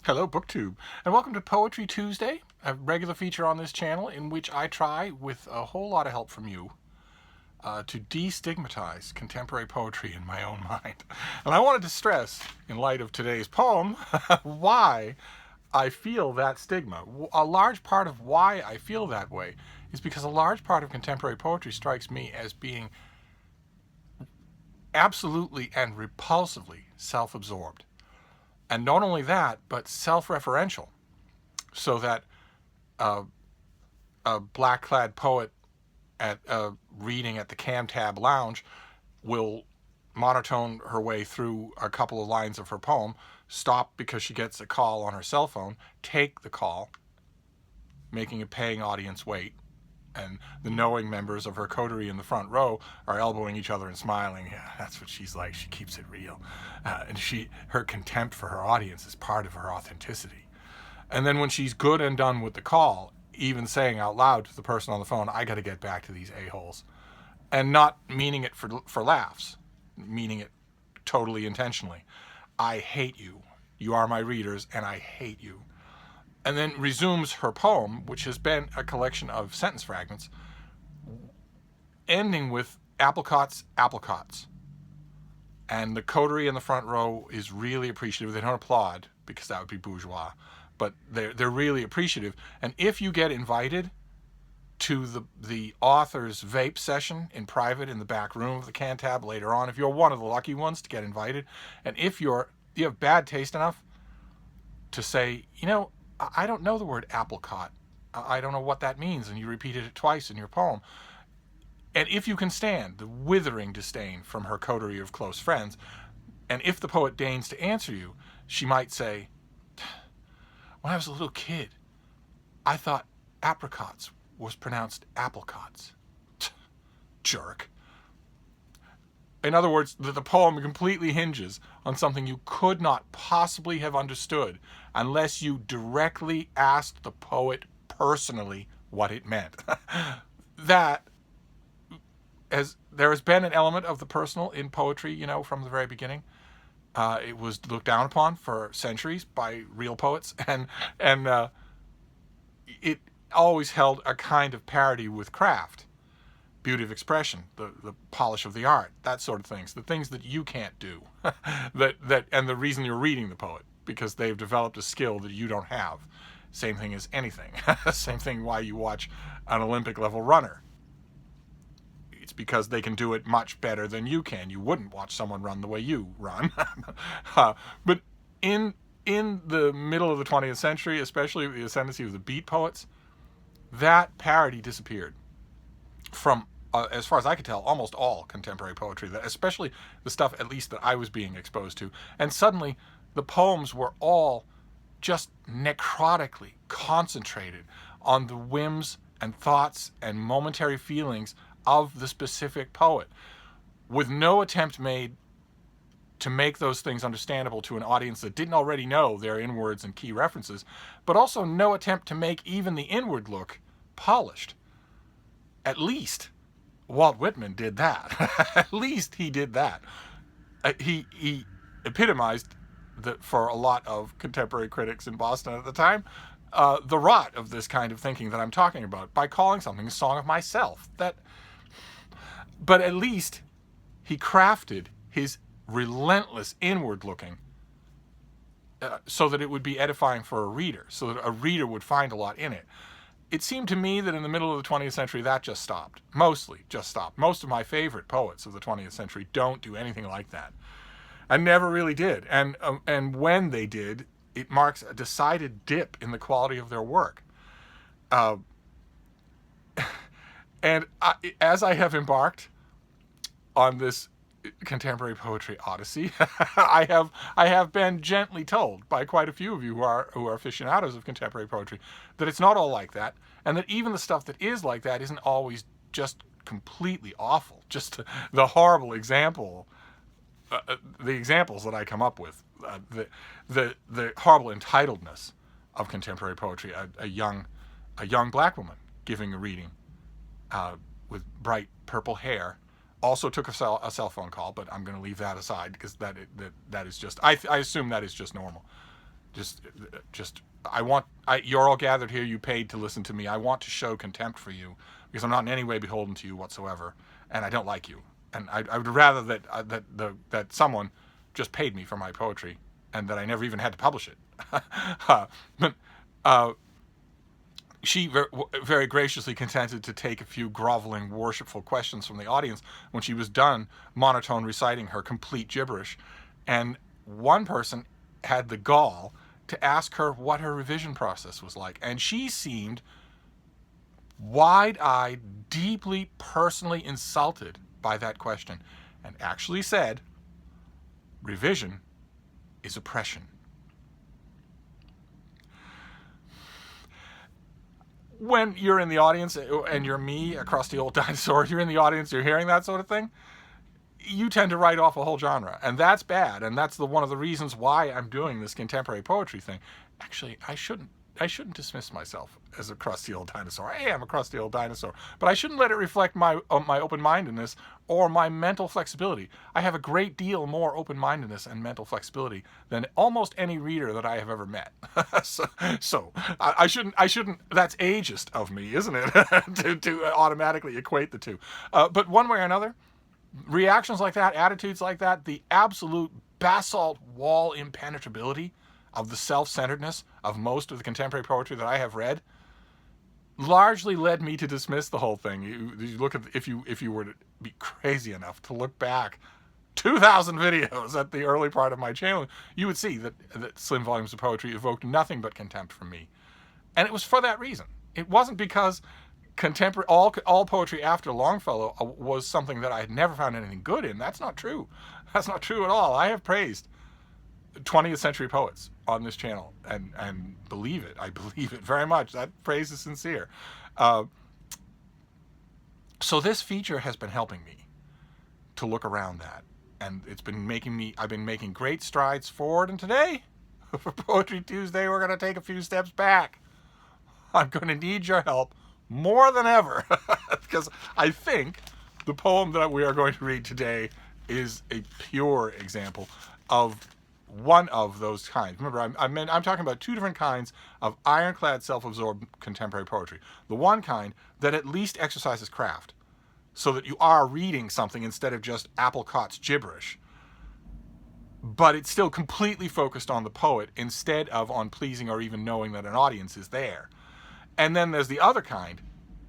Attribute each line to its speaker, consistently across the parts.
Speaker 1: Hello, BookTube, and welcome to Poetry Tuesday, a regular feature on this channel in which I try, with a whole lot of help from you, to destigmatize contemporary poetry in my own mind. And I wanted to stress, in light of today's poem, why I feel that stigma. A large part of why I feel that way is because a large part of contemporary poetry strikes me as being absolutely and repulsively self-absorbed. And not only that, but self-referential. So that a black-clad poet at a reading at the Cam Tab Lounge will monotone her way through a couple of lines of her poem, stop because she gets a call on her cell phone, take the call, making a paying audience wait, and the knowing members of her coterie in the front row are elbowing each other and smiling. Yeah, that's what she's like. She keeps it real. And her contempt for her audience is part of her authenticity. And then when she's good and done with the call, even saying out loud to the person on the phone, I got to get back to these a-holes. And not meaning it for laughs, meaning it totally intentionally. I hate you. You are my readers, and I hate you. And then resumes her poem, which has been a collection of sentence fragments, ending with apricots, apricots. And the coterie in the front row is really appreciative. They don't applaud, because that would be bourgeois, but they're really appreciative. And if you get invited to the author's vape session in private in the back room of the Cantab later on, if you're one of the lucky ones to get invited, and if you have bad taste enough to say, I don't know the word apricot, I don't know what that means, and you repeated it twice in your poem, and if you can stand the withering disdain from her coterie of close friends, and if the poet deigns to answer you, she might say, when I was a little kid, I thought apricots was pronounced apricots. Jerk. In other words, the poem completely hinges on something you could not possibly have understood unless you directly asked the poet personally what it meant. There has been an element of the personal in poetry, from the very beginning. It was looked down upon for centuries by real poets, and it always held a kind of parity with craft. Beauty of expression, the polish of the art, that sort of things, the things that you can't do, and the reason you're reading the poet, because they've developed a skill that you don't have. Same thing as anything. Same thing why you watch an Olympic level runner. It's because they can do it much better than you can. You wouldn't watch someone run the way you run. But in the middle of the 20th century, especially the ascendancy of the beat poets, that parity disappeared from, as far as I could tell, almost all contemporary poetry, especially the stuff, at least, that I was being exposed to. And suddenly, the poems were all just necrotically concentrated on the whims and thoughts and momentary feelings of the specific poet, with no attempt made to make those things understandable to an audience that didn't already know their inwards and key references, but also no attempt to make even the inward look polished. At least Walt Whitman did that. At least he did that. He epitomized, for a lot of contemporary critics in Boston at the time, the rot of this kind of thinking that I'm talking about by calling something a song of myself. But at least he crafted his relentless inward looking so that it would be edifying for a reader, so that a reader would find a lot in it. It seemed to me that in the middle of the 20th century, that just stopped. Mostly just stopped. Most of my favorite poets of the 20th century don't do anything like that. And never really did. And when they did, it marks a decided dip in the quality of their work. As I have embarked on this contemporary poetry odyssey, I have been gently told by quite a few of you who are aficionados of contemporary poetry that it's not all like that, and that even the stuff that is like that isn't always just completely awful. Just the horrible example, the examples that I come up with, the horrible entitledness of contemporary poetry. A young black woman giving a reading with bright purple hair. Also took a cell phone call, but I'm going to leave that aside because that is just, I assume that is just normal. You're all gathered here. You paid to listen to me. I want to show contempt for you because I'm not in any way beholden to you whatsoever, and I don't like you. And I would rather that someone just paid me for my poetry, and that I never even had to publish it. She very graciously consented to take a few groveling, worshipful questions from the audience when she was done monotone reciting her complete gibberish. And one person had the gall to ask her what her revision process was like. And she seemed wide-eyed, deeply personally insulted by that question, and actually said, revision is oppression. When you're in the audience and you're me, a crusty old dinosaur, you're in the audience, you're hearing that sort of thing, you tend to write off a whole genre. And that's bad. And that's one of the reasons why I'm doing this contemporary poetry thing. Actually, I shouldn't dismiss myself as a crusty old dinosaur. I am a crusty old dinosaur. But I shouldn't let it reflect my open-mindedness or my mental flexibility. I have a great deal more open-mindedness and mental flexibility than almost any reader that I have ever met. so I shouldn't, that's ageist of me, isn't it? to automatically equate the two. But one way or another, reactions like that, attitudes like that, the absolute basalt wall impenetrability of the self-centeredness of most of the contemporary poetry that I have read largely led me to dismiss the whole thing. You look at, if you were to be crazy enough to look back 2,000 videos at the early part of my channel, you would see that slim volumes of poetry evoked nothing but contempt from me. And it was for that reason. It wasn't because contemporary all poetry after Longfellow was something that I had never found anything good in. That's not true. That's not true at all. I have praised 20th century poets on this channel, and believe it. I believe it very much. That praise is sincere. So this feature has been helping me to look around that, and I've been making great strides forward, and today, for Poetry Tuesday, we're going to take a few steps back. I'm going to need your help more than ever, because I think the poem that we are going to read today is a pure example of one of those kinds. Remember, I'm talking about two different kinds of ironclad, self-absorbed contemporary poetry. The one kind that at least exercises craft, so that you are reading something instead of just Applecott's gibberish, but it's still completely focused on the poet instead of on pleasing or even knowing that an audience is there. And then there's the other kind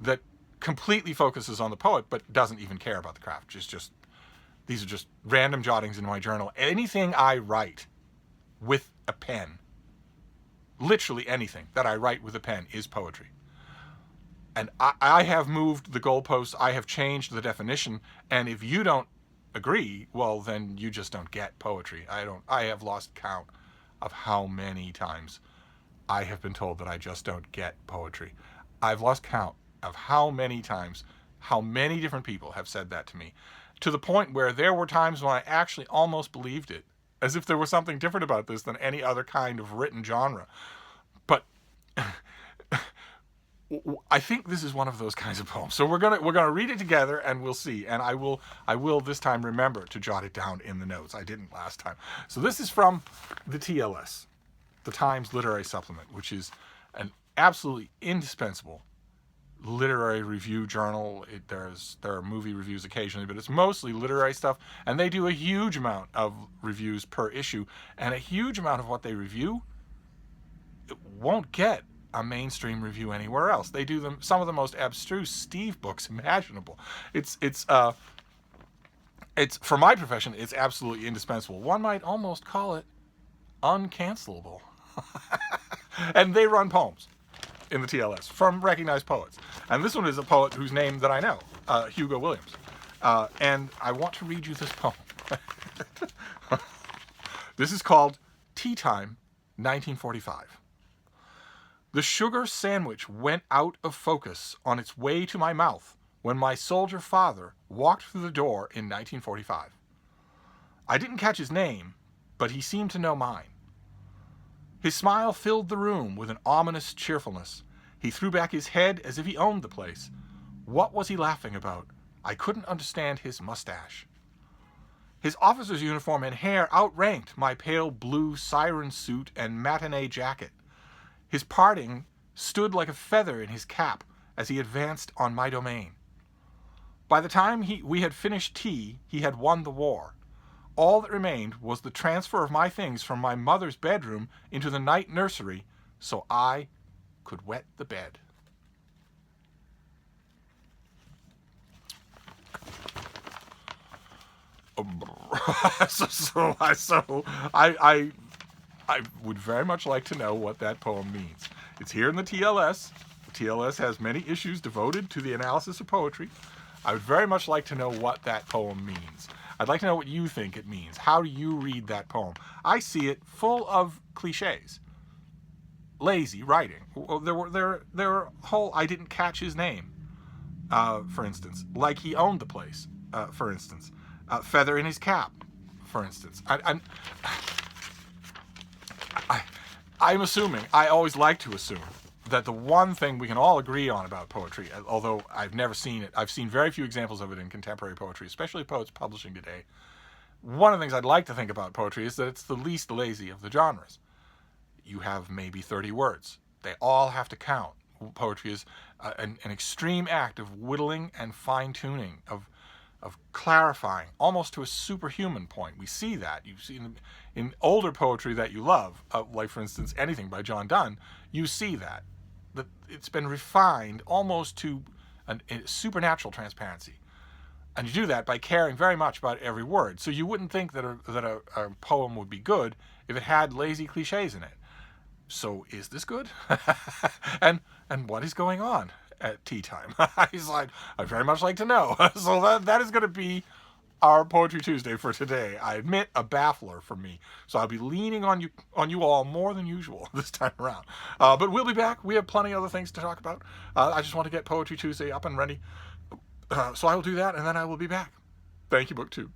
Speaker 1: that completely focuses on the poet but doesn't even care about the craft. These are just random jottings in my journal. Anything I write with a pen, literally anything that I write with a pen, is poetry. And I have moved the goalposts. I have changed the definition. And if you don't agree, well, then you just don't get poetry. I have lost count of how many times I have been told that I just don't get poetry. I've lost count of how many times, how many different people have said that to me, to the point where there were times when I actually almost believed it, as if there was something different about this than any other kind of written genre. But I think this is one of those kinds of poems. So we're gonna read it together, and we'll see. And I will this time remember to jot it down in the notes. I didn't last time. So this is from the TLS, the Times Literary Supplement, which is an absolutely indispensable literary review journal. There are movie reviews occasionally, but it's mostly literary stuff, and they do a huge amount of reviews per issue, and a huge amount of what they review won't get a mainstream review anywhere else. They do some of the most abstruse Steve books imaginable. It's for my profession, it's absolutely indispensable. One might almost call it uncancelable. And they run poems in the TLS from recognized poets. And this one is a poet whose name that I know, Hugo Williams. And I want to read you this poem. This is called Teatime, 1945. The sugar sandwich went out of focus on its way to my mouth when my soldier father walked through the door in 1945. I didn't catch his name, but he seemed to know mine. His smile filled the room with an ominous cheerfulness. He threw back his head as if he owned the place. What was he laughing about? I couldn't understand his mustache. His officer's uniform and hair outranked my pale blue siren suit and matinee jacket. His parting stood like a feather in his cap as he advanced on my domain. By the time we had finished tea, he had won the war. All that remained was the transfer of my things from my mother's bedroom into the night nursery so I could wet the bed. So I would very much like to know what that poem means. It's here in the TLS. The TLS has many issues devoted to the analysis of poetry. I would very much like to know what that poem means. I'd like to know what you think it means. How do you read that poem? I see it full of cliches. Lazy writing. There were whole, I didn't catch his name, for instance. Like he owned the place, for instance. Feather in his cap, for instance. I'm assuming, I always like to assume, that the one thing we can all agree on about poetry, although I've never seen it, I've seen very few examples of it in contemporary poetry, especially poets publishing today. One of the things I'd like to think about poetry is that it's the least lazy of the genres. You have maybe 30 words. They all have to count. Poetry is an extreme act of whittling and fine-tuning, of clarifying, almost to a superhuman point. We see that. You see in older poetry that you love, like, for instance, anything by John Donne, you see that it's been refined almost to a supernatural transparency. And you do that by caring very much about every word. So you wouldn't think that a poem would be good if it had lazy cliches in it. So is this good? and what is going on at tea time? He's like, I'd very much like to know. So that is going to be our Poetry Tuesday for today. I admit, a baffler for me. So I'll be leaning on you all more than usual this time around. But we'll be back. We have plenty of other things to talk about. I just want to get Poetry Tuesday up and ready. So I will do that, and then I will be back. Thank you, BookTube.